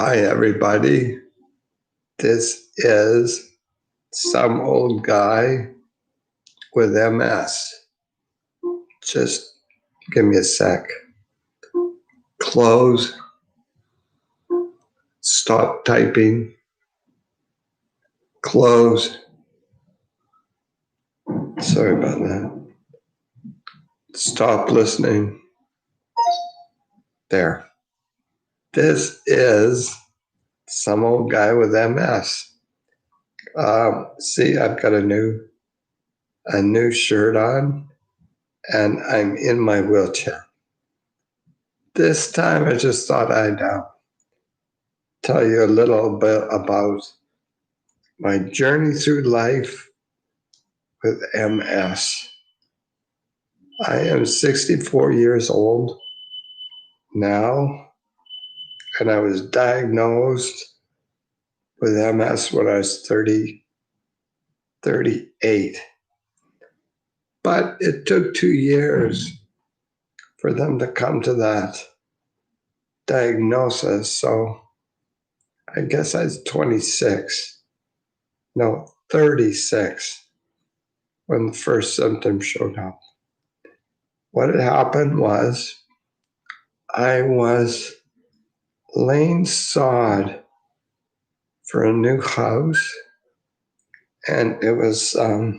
Hi, everybody. This is some old guy with MS. Just give me a sec. Close. Stop typing. Close. Sorry about that. Stop listening. There. This is some old guy with MS. See, I've got a new shirt on, and I'm in my wheelchair. This time I just thought I'd tell you a little bit about my journey through life with MS. I am 64 years old now, and I was diagnosed with MS when I was 38. But it took 2 years for them to come to that diagnosis. So I guess I was 36 when the first symptoms showed up. What had happened was I was laying sod for a new house, and it was a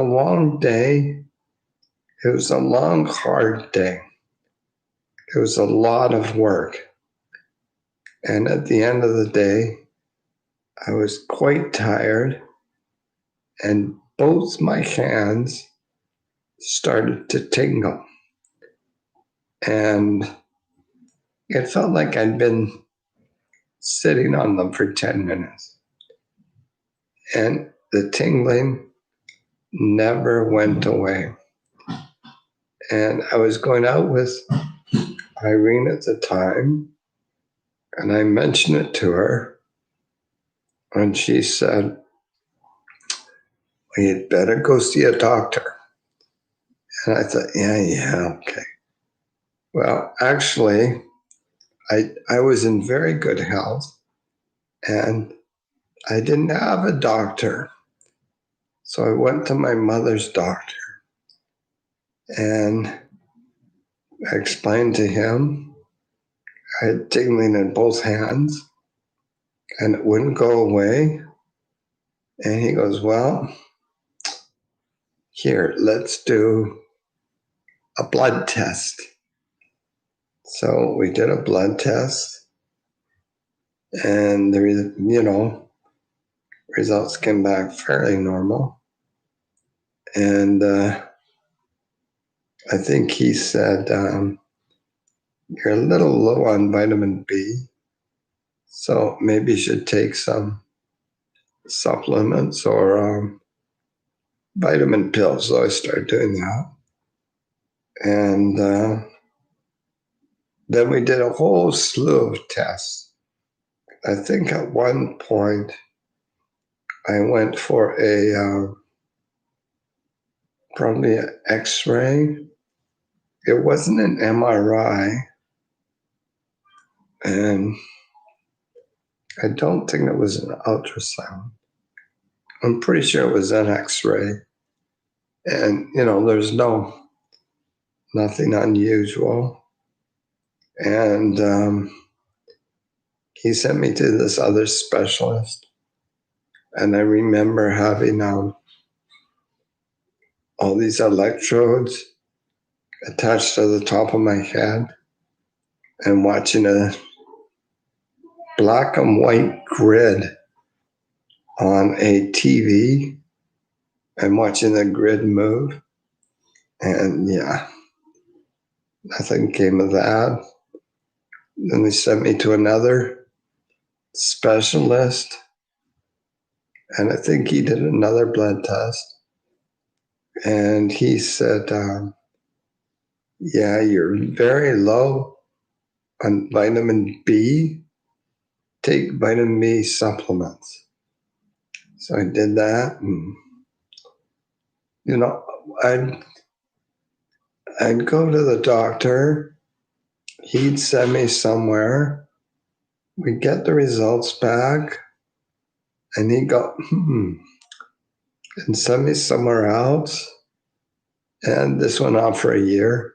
long day. It was a long, hard day. It was a lot of work. And at the end of the day, I was quite tired, and both my hands started to tingle. And it felt like I'd been sitting on them for 10 minutes. And the tingling never went away. And I was going out with Irene at the time, and I mentioned it to her, and she said, well, you'd better go see a doctor. And I thought, yeah, okay. Well, actually, I was in very good health, and I didn't have a doctor. So I went to my mother's doctor, and I explained to him I had tingling in both hands, and it wouldn't go away. And he goes, well, here, let's do a blood test. So we did a blood test, and the results came back fairly normal. And I think he said, you're a little low on vitamin B, so maybe you should take some supplements or vitamin pills. So I started doing that. And then we did a whole slew of tests. I think at one point I went for probably an X-ray. It wasn't an MRI, and I don't think it was an ultrasound. I'm pretty sure it was an X-ray. And, there's nothing unusual. And he sent me to this other specialist. And I remember having all these electrodes attached to the top of my head and watching a black and white grid on a TV and watching the grid move. And yeah, nothing came of that. Then they sent me to another specialist, and I think he did another blood test. And he said, yeah, you're very low on vitamin B. Take vitamin B supplements. So I did that. And, I'd go to the doctor. He'd send me somewhere. we get the results back, and he go, and send me somewhere else. And this went on for a year.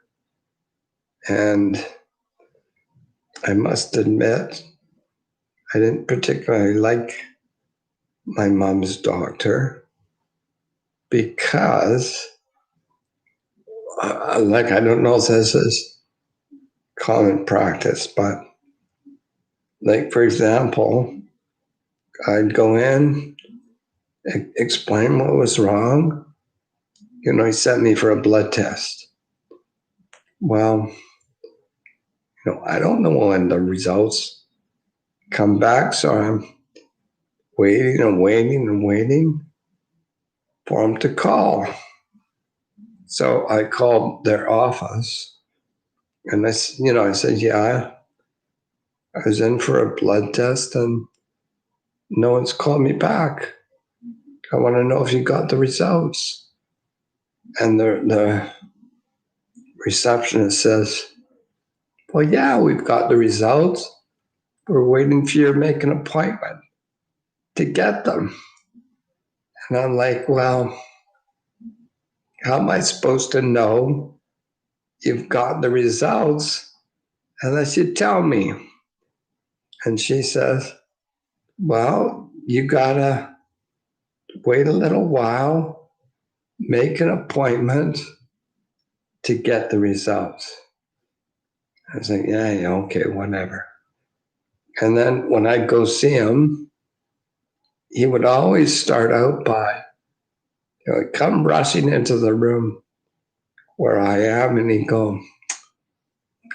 And I must admit, I didn't particularly like my mom's doctor because, like, I don't know if this is common practice, but like, for example, I'd go in, explain what was wrong. He sent me for a blood test. Well, I don't know when the results come back, so I'm waiting and waiting and waiting for them to call. So I called their office, and I said, yeah, I was in for a blood test, and no one's called me back. I want to know if you got the results. And the receptionist says, well, yeah, we've got the results. We're waiting for you to make an appointment to get them. And I'm like, well, how am I supposed to know you've got the results unless you tell me? And she says, well, you got to wait a little while, make an appointment to get the results. I was like, yeah, okay, whatever. And then when I go see him, he would always start out by, come rushing into the room where I am, and he'd go,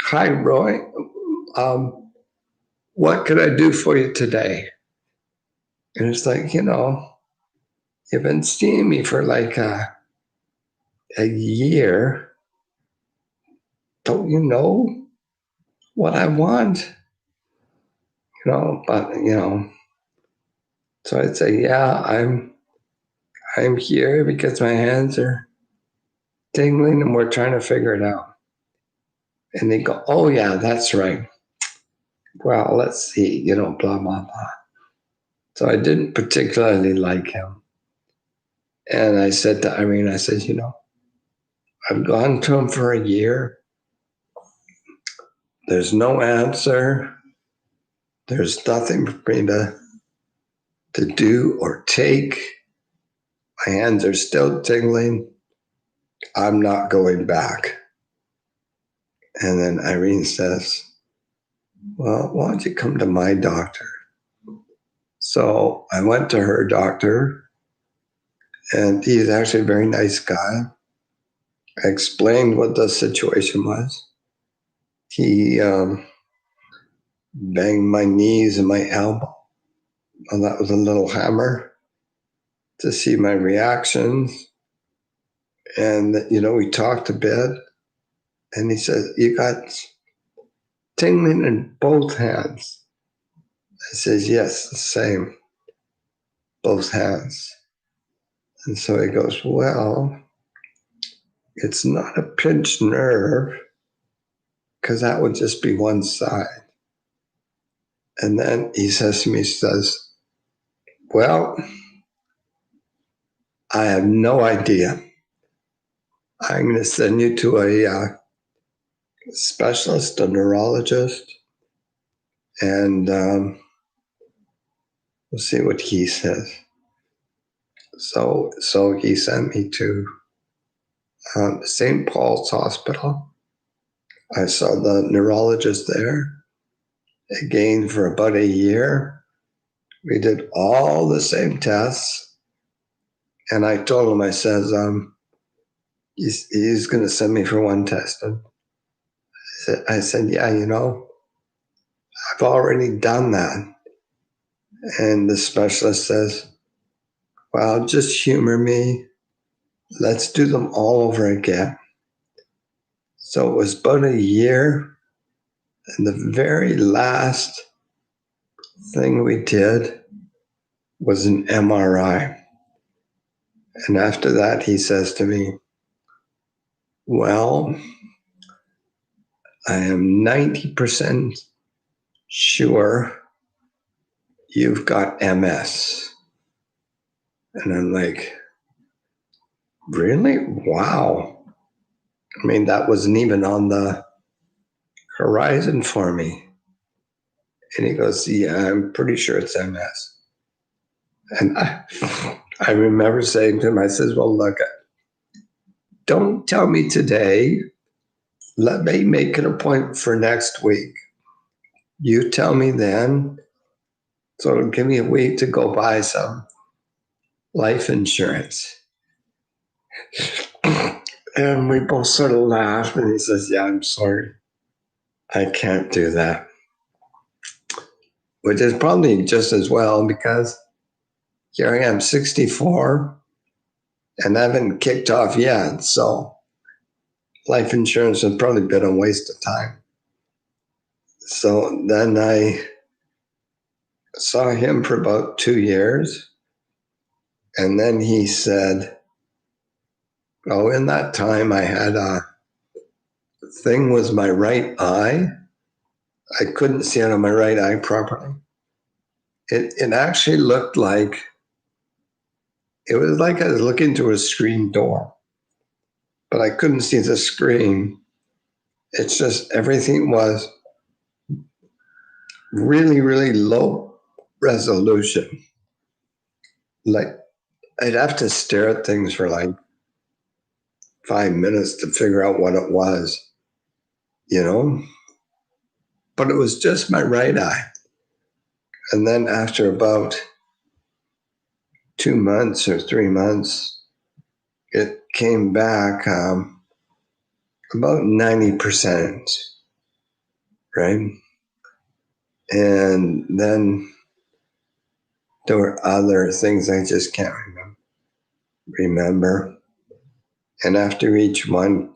hi, Roy. What could I do for you today? And it's like, you've been seeing me for like a year. Don't you know what I want? But so I'd say, yeah, I'm here because my hands are tingling and we're trying to figure it out. And they go, oh yeah, that's right. Well, let's see, blah, blah, blah. So I didn't particularly like him. And I said to Irene, I said, I've gone to him for a year. There's no answer. There's nothing for me to do or take. My hands are still tingling. I'm not going back. And then Irene says, well, why don't you come to my doctor? So I went to her doctor, and he's actually a very nice guy. I explained what the situation was. He banged my knees and my elbow. And that was a little hammer to see my reactions. And, we talked a bit. And he said, you got tingling in both hands. I says, yes, the same, both hands. And so he goes, well, it's not a pinched nerve because that would just be one side. And then he says to me, well, I have no idea. I'm going to send you to a specialist, a neurologist, and we'll see what he says. So he sent me to St. Paul's Hospital. I saw the neurologist there again for about a year. We did all the same tests. And I told him, I says, he's going to send me for one test. And I said, yeah, I've already done that. And the specialist says, well, just humor me. Let's do them all over again. So it was about a year. And the very last thing we did was an MRI. And after that, he says to me, well, I am 90% sure you've got MS. And I'm like, really? Wow. I mean, that wasn't even on the horizon for me. And he goes, yeah, I'm pretty sure it's MS. And I remember saying to him, I says, well, look, don't tell me today. Let me make an appointment for next week. You tell me then. So it'll give me a week to go buy some life insurance. And we both sort of laughed. And he says, yeah, I'm sorry. I can't do that. Which is probably just as well because here I am, 64, and I haven't kicked off yet. So life insurance has probably been a waste of time. So then I saw him for about 2 years. And then he said, oh, in that time I had a thing with my right eye. I couldn't see out of my right eye properly. It actually looked like, it was like I was looking through a screen door, but I couldn't see the screen. It's just everything was really, really low resolution. Like I'd have to stare at things for like 5 minutes to figure out what it was, you know? But it was just my right eye. And then after about 2 months or 3 months, it came back about 90%, right? And then there were other things I just can't remember. And after each one,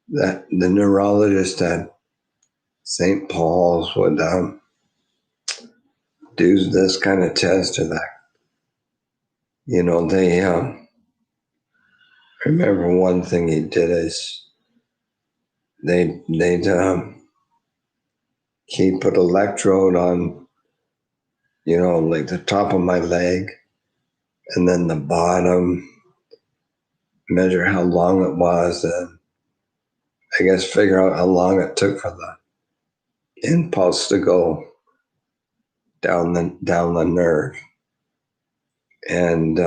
that the neurologist at St. Paul's would do this kind of test or that. You know, I remember one thing he did is he put electrode on, you know, like the top of my leg and then the bottom, measure how long it was, and I guess figure out how long it took for the impulse to go down the nerve. And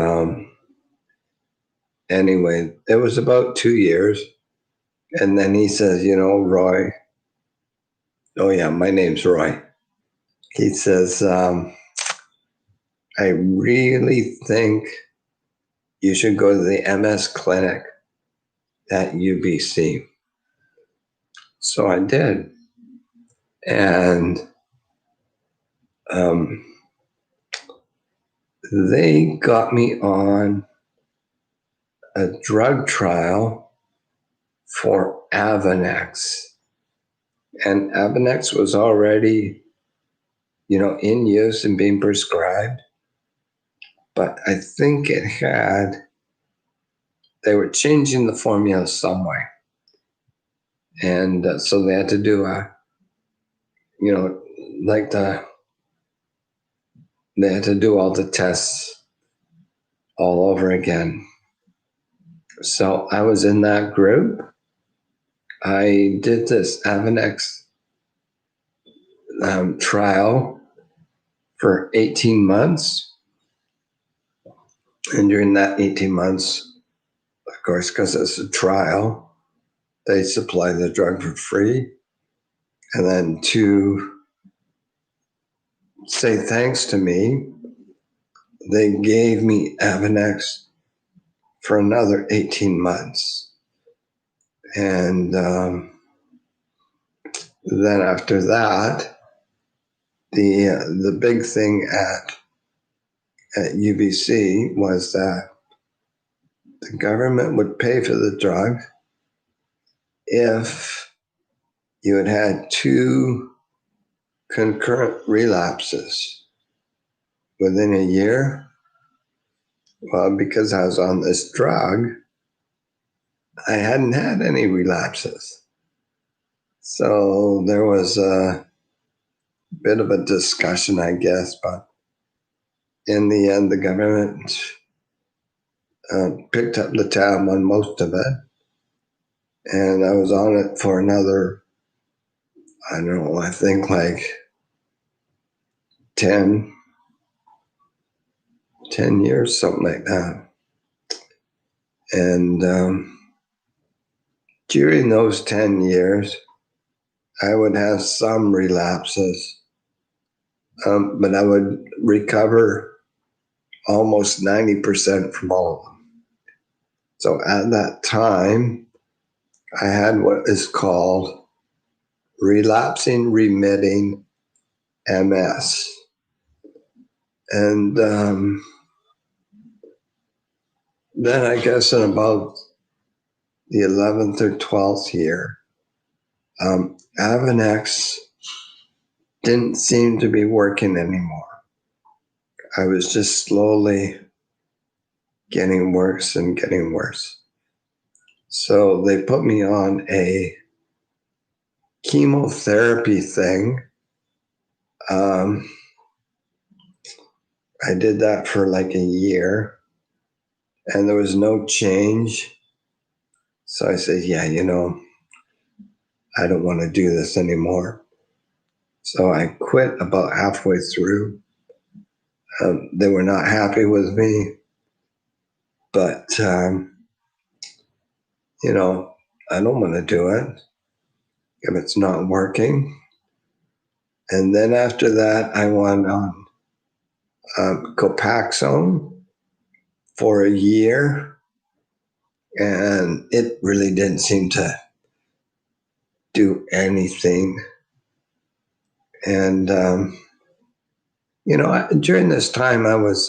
anyway, it was about 2 years. And then he says, you know, Roy, oh yeah, my name's Roy. He says, I really think you should go to the MS clinic at UBC. So I did. And they got me on a drug trial for Avonex. And Avonex was already, you know, in use and being prescribed. But I think they were changing the formula some way. And so they had to do you know, like they had to do all the tests all over again. So I was in that group. I did this Avonex trial for 18 months. And during that 18 months, of course, because it's a trial, they supply the drug for free. And then to say thanks to me, they gave me Avonex for another 18 months. And then after that, the big thing at UBC was that the government would pay for the drug if you had had 2 concurrent relapses within a year. Well, because I was on this drug, I hadn't had any relapses. So there was bit of a discussion, I guess, but in the end, the government picked up the tab on most of it. And I was on it for another, I don't know, I think like 10 years, something like that. And during those 10 years, I would have some relapses, but I would recover almost 90% from all of them. So at that time, I had what is called relapsing remitting MS. And then I guess in about the 11th or 12th year, Avonex didn't seem to be working anymore. I was just slowly getting worse and getting worse. So they put me on a chemotherapy thing. I did that for like a year and there was no change. So I said, yeah, I don't want to do this anymore. So I quit about halfway through. They were not happy with me, but I don't want to do it if it's not working. And then after that, I went on Copaxone for a year, and it really didn't seem to do anything. And during this time, I was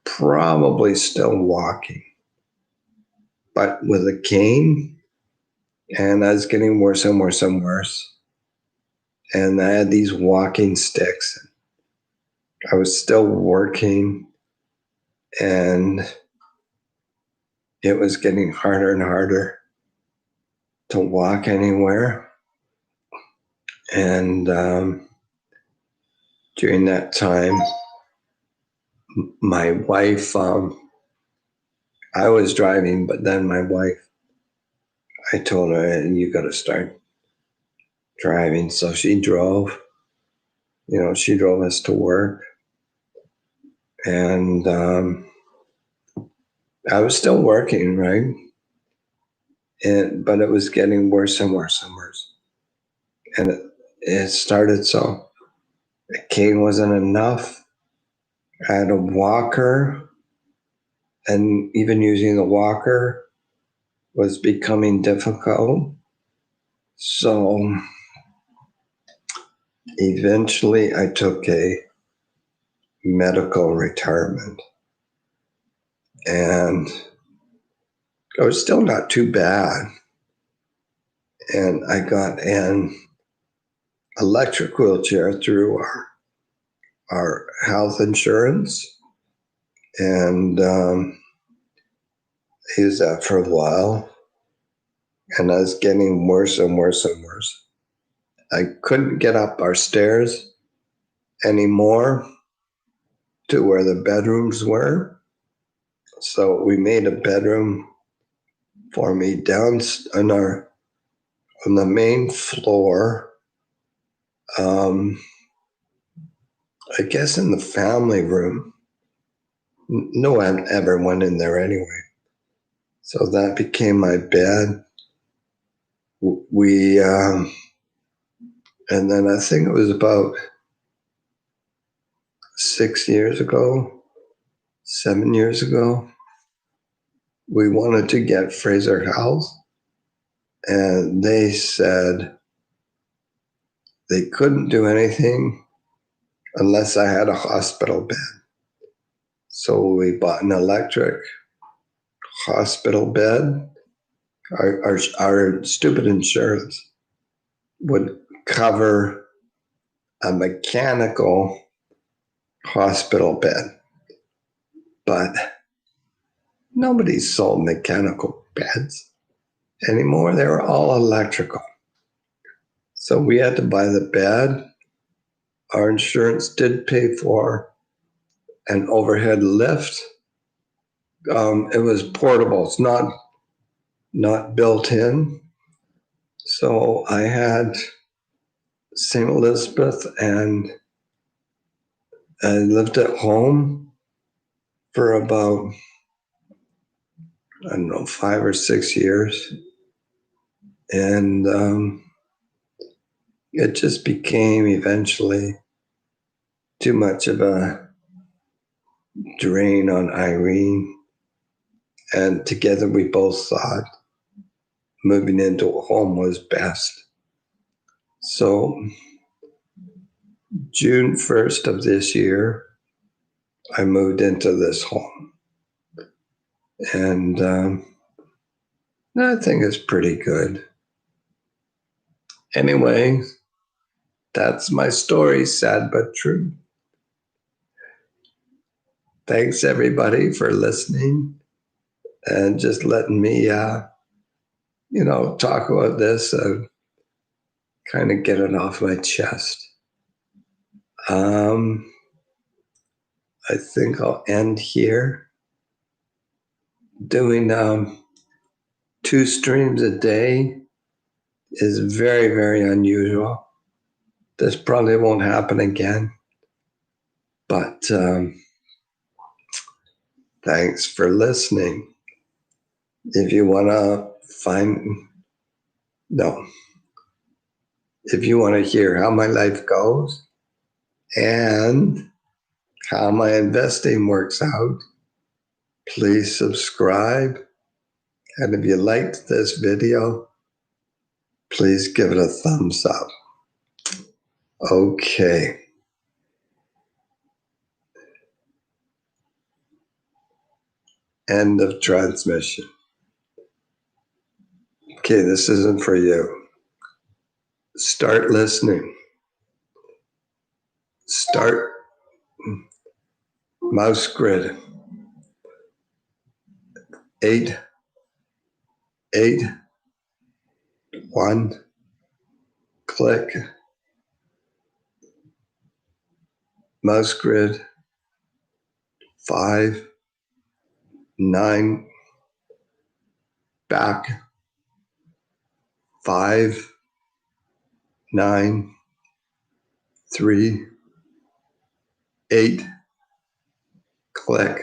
probably still walking, but with a cane, and I was getting worse and worse and worse. And I had these walking sticks. I was still working, and it was getting harder and harder to walk anywhere. And during that time, my wife, I was driving, but then my wife, I told her, you got to start driving. So she drove, she drove us to work. And I was still working, right? But it was getting worse and worse and worse. And it started so a cane wasn't enough. I had a walker, and even using the walker was becoming difficult. So eventually I took a medical retirement, and it was still not too bad. And I got an electric wheelchair through our health insurance, and I used that for a while, and I was getting worse and worse and worse. I couldn't get up our stairs anymore to where the bedrooms were. So we made a bedroom for me down on the main floor. I guess in the family room. No one ever went in there anyway. So that became my bed. We and then I think it was about 7 years ago, we wanted to get Fraser Health, and they said they couldn't do anything unless I had a hospital bed. So we bought an electric hospital bed. Our stupid insurance would cover a mechanical hospital bed, but nobody sold mechanical beds anymore. They were all electrical. So we had to buy the bed. Our insurance did pay for an overhead lift. It was portable. It's not built in. So I had St. Elizabeth, and I lived at home for about, I don't know, 5 or 6 years. And it just became eventually too much of a drain on Irene. And together we both thought moving into a home was best. So June 1st of this year, I moved into this home. And I think it's pretty good. Anyway, that's my story, sad but true. Thanks everybody for listening and just letting me, talk about this, kind of get it off my chest. I think I'll end here. Doing 2 streams a day is very, very unusual. This probably won't happen again. But thanks for listening. If you want to if you want to hear how my life goes and how my investing works out, please subscribe. And if you liked this video, please give it a thumbs up. Okay. End of transmission. Okay, this isn't for you. Start listening. Start mouse grid. 8, 8, 1, click. Mouse grid. 5, 9, back. 5, 9, 3, 8, click.